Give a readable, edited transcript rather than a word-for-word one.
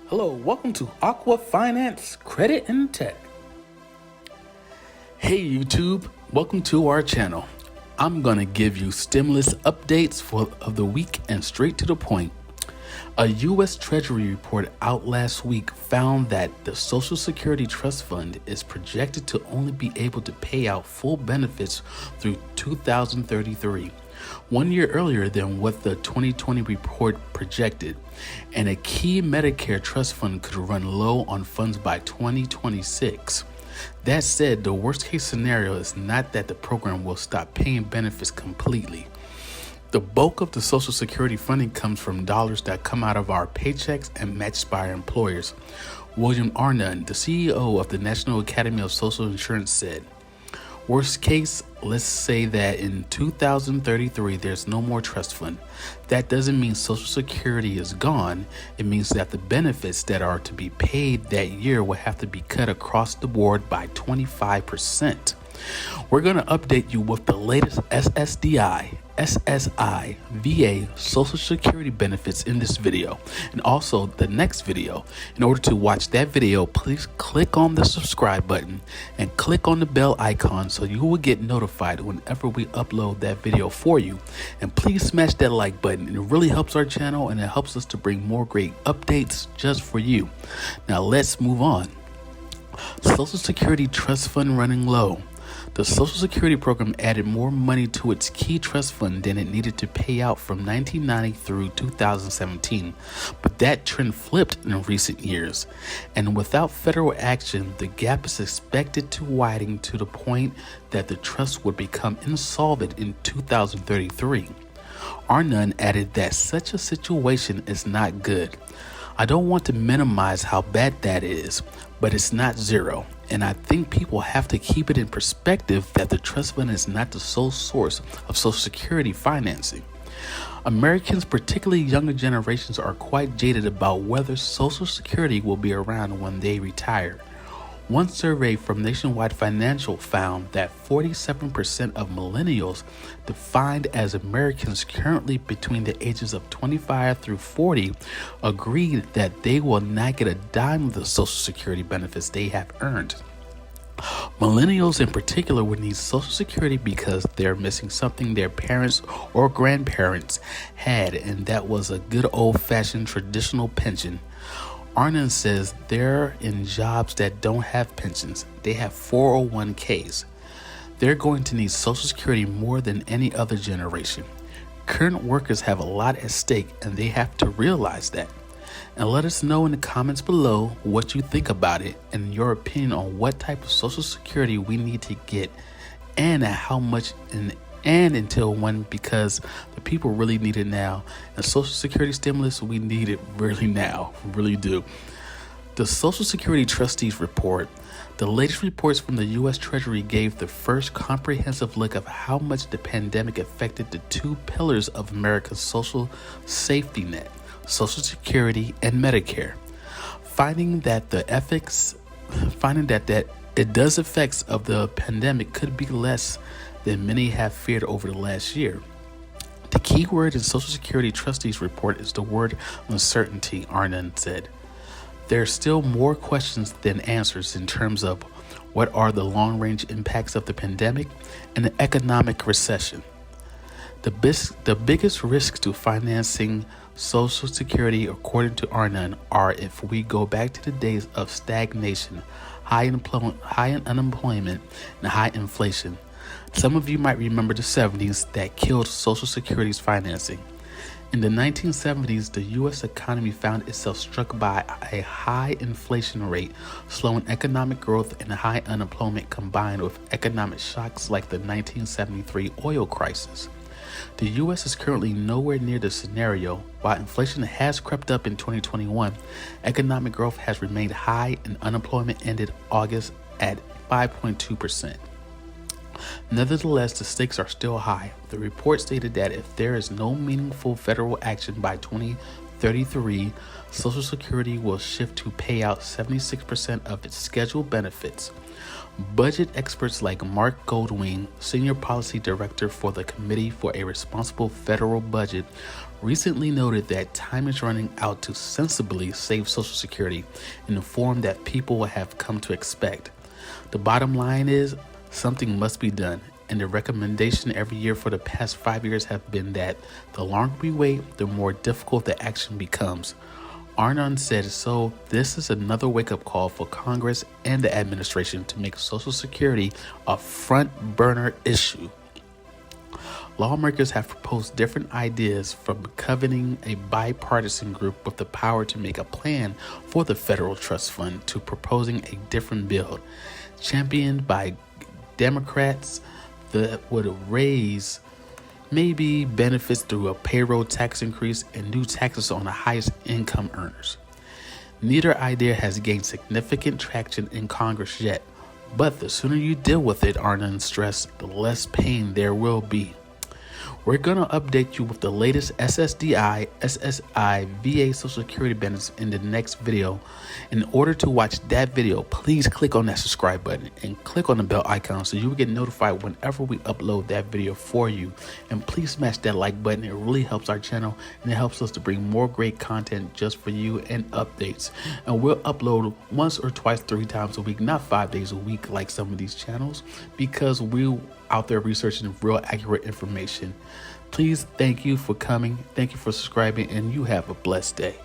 Hello, welcome to Aqua Finance, Credit, and Tech. Hey YouTube, welcome to our channel. I'm going to give you stimulus updates of the week and straight to the point. A U.S. Treasury report out last week found that the Social Security Trust Fund is projected to only be able to pay out full benefits through 2033, 1 year earlier than what the 2020 report projected, and a key Medicare trust fund could run low on funds by 2026. That said, the worst case scenario is not that the program will stop paying benefits completely. The bulk of the Social Security funding comes from dollars that come out of our paychecks and matched by our employers. William Arnott, the CEO of the National Academy of Social Insurance, said, "Worst case, let's say that in 2033 there's no more trust fund. That doesn't mean Social Security is gone. It means that the benefits that are to be paid that year will have to be cut across the board by 25%. We're going to update you with the latest SSDI, SSI, VA Social Security benefits in this video and also the next video. In order to watch that video, please click on the subscribe button and click on the bell icon so you will get notified whenever we upload that video for you. And please smash that like button. It really helps our channel and it helps us to bring more great updates just for you. Now let's move on. Social Security Trust Fund running low. The Social Security program added more money to its key trust fund than it needed to pay out from 1990 through 2017, but that trend flipped in recent years. And without federal action, the gap is expected to widen to the point that the trust would become insolvent in 2033. Arnott added that such a situation is not good. I don't want to minimize how bad that is, but it's not zero. And I think people have to keep it in perspective that the trust fund is not the sole source of Social Security financing. Americans, particularly younger generations, are quite jaded about whether Social Security will be around when they retire. One survey from Nationwide Financial found that 47% of millennials, defined as Americans currently between the ages of 25 through 40, agreed that they will not get a dime of the Social Security benefits they have earned. Millennials in particular would need Social Security because they're missing something their parents or grandparents had, and that was a good old-fashioned traditional pension. Arnott says they're in jobs that don't have pensions. They have 401ks. They're going to need Social Security more than any other generation. Current workers have a lot at stake and they have to realize that. And let us know in the comments below what you think about it and your opinion on what type of Social Security we need to get and at how much and until when, because the people really need it now. And Social Security stimulus, we need it really now, really do. The Social Security Trustees Report. The latest reports from the U.S. Treasury gave the first comprehensive look of how much the pandemic affected the two pillars of America's social safety net, Social Security and Medicare, finding that the effects of the pandemic could be less than many have feared over the last year. The key word in Social Security Trustees Report is the word uncertainty, Arnott said. There are still more questions than answers in terms of what are the long-range impacts of the pandemic and the economic recession. The biggest risks to financing Social Security, according to Arnott, are if we go back to the days of stagnation, high unemployment, and high inflation. Some of you might remember the 70s that killed Social Security's financing. In the 1970s, the U.S. economy found itself struck by a high inflation rate, slowing economic growth, and high unemployment combined with economic shocks like the 1973 oil crisis. The U.S. is currently nowhere near this scenario. While inflation has crept up in 2021, economic growth has remained high and unemployment ended August at 5.2%. Nevertheless, the stakes are still high. The report stated that if there is no meaningful federal action by 2030, 2033, Social Security will shift to pay out 76% of its scheduled benefits. Budget experts like Mark Goldwing, Senior Policy Director for the Committee for a Responsible Federal Budget, recently noted that time is running out to sensibly save Social Security in the form that people have come to expect. The bottom line is, something must be done, and the recommendation every year for the past 5 years have been that the longer we wait, the more difficult the action becomes. Arnon said, so this is another wake-up call for Congress and the administration to make Social Security a front-burner issue. Lawmakers have proposed different ideas, from coveting a bipartisan group with the power to make a plan for the federal trust fund to proposing a different bill, championed by Democrats, that would raise maybe benefits through a payroll tax increase and new taxes on the highest income earners. Neither idea has gained significant traction in Congress yet, but the sooner you deal with it, Arnon stressed, the less pain there will be. We're going to update you with the latest SSDI, SSI, VA Social Security benefits in the next video. In order to watch that video, please click on that subscribe button and click on the bell icon so you will get notified whenever we upload that video for you. And please smash that like button. It really helps our channel, and it helps us to bring more great content just for you and updates. And we'll upload once or twice, 3 times a week, not 5 days a week like some of these channels, because we're out there researching real accurate information. Please, thank you for coming. Thank you for subscribing, and you have a blessed day.